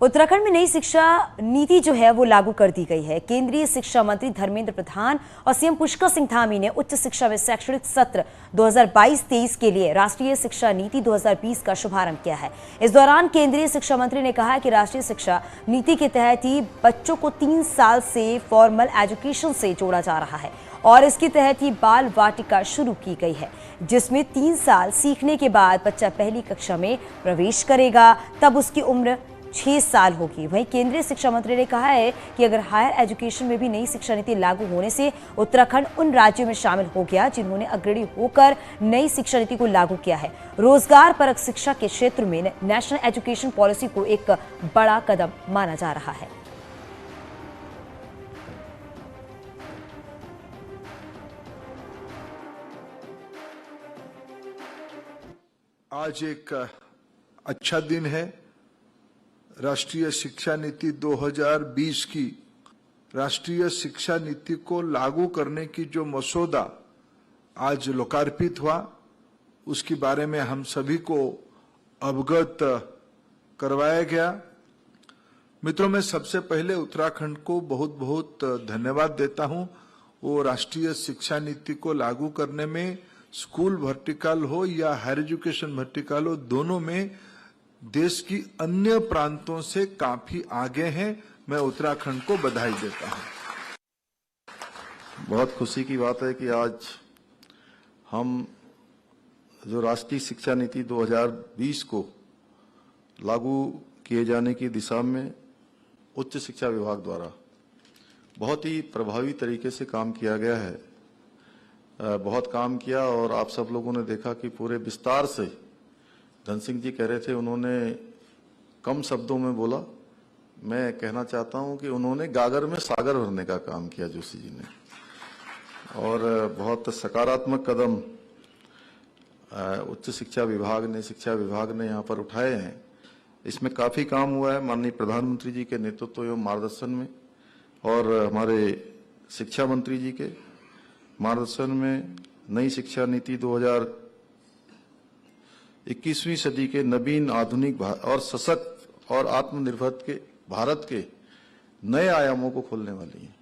उत्तराखंड में नई शिक्षा नीति जो है वो लागू कर दी गई है। केंद्रीय शिक्षा मंत्री धर्मेंद्र प्रधान और सीएम पुष्कर सिंह धामी ने उच्च शिक्षा में शैक्षणिक सत्र 2022-23 के लिए राष्ट्रीय शिक्षा नीति 2020 का शुभारंभ किया है। इस दौरान केंद्रीय शिक्षा मंत्री ने कहा कि राष्ट्रीय शिक्षा नीति के तहत ही बच्चों को 3 साल से फॉर्मल एजुकेशन से जोड़ा जा रहा है और इसके तहत ही बाल वाटिका शुरू की गई है, जिसमें 3 साल सीखने के बाद बच्चा पहली कक्षा में प्रवेश करेगा, तब उसकी उम्र 6 साल होगी। वहीं केंद्रीय शिक्षा मंत्री ने कहा है कि अगर हायर एजुकेशन में भी नई शिक्षा नीति लागू होने से उत्तराखंड उन राज्यों में शामिल हो गया जिन्होंने अग्रणी होकर नई शिक्षा नीति को लागू किया है। रोजगार परक शिक्षा के क्षेत्र में नेशनल एजुकेशन पॉलिसी को एक बड़ा कदम माना जा रहा है। आज एक अच्छा दिन है। राष्ट्रीय शिक्षा नीति 2020 की राष्ट्रीय शिक्षा नीति को लागू करने की जो मसौदा आज लोकार्पित हुआ, उसके बारे में हम सभी को अवगत करवाया गया। मित्रों, मैं सबसे पहले उत्तराखंड को बहुत बहुत धन्यवाद देता हूं। वो राष्ट्रीय शिक्षा नीति को लागू करने में स्कूल वर्टिकल हो या हायर एजुकेशन वर्टिकल हो, दोनों में देश की अन्य प्रांतों से काफी आगे हैं। मैं उत्तराखंड को बधाई देता हूं। बहुत खुशी की बात है कि आज हम जो राष्ट्रीय शिक्षा नीति 2020 को लागू किए जाने की दिशा में उच्च शिक्षा विभाग द्वारा बहुत ही प्रभावी तरीके से काम किया गया है। बहुत काम किया और आप सब लोगों ने देखा कि पूरे विस्तार से धन सिंह जी कह रहे थे, उन्होंने कम शब्दों में बोला। मैं कहना चाहता हूं कि उन्होंने गागर में सागर भरने का काम किया जोशी जी ने, और बहुत सकारात्मक कदम उच्च शिक्षा विभाग ने यहाँ पर उठाए हैं। इसमें काफी काम हुआ है माननीय प्रधानमंत्री जी के नेतृत्व एवं मार्गदर्शन में और हमारे शिक्षा मंत्री जी के मार्गदर्शन में नई शिक्षा नीति 2021वीं सदी के नवीन आधुनिक और सशक्त और आत्मनिर्भर के भारत के नए आयामों को खोलने वाली है।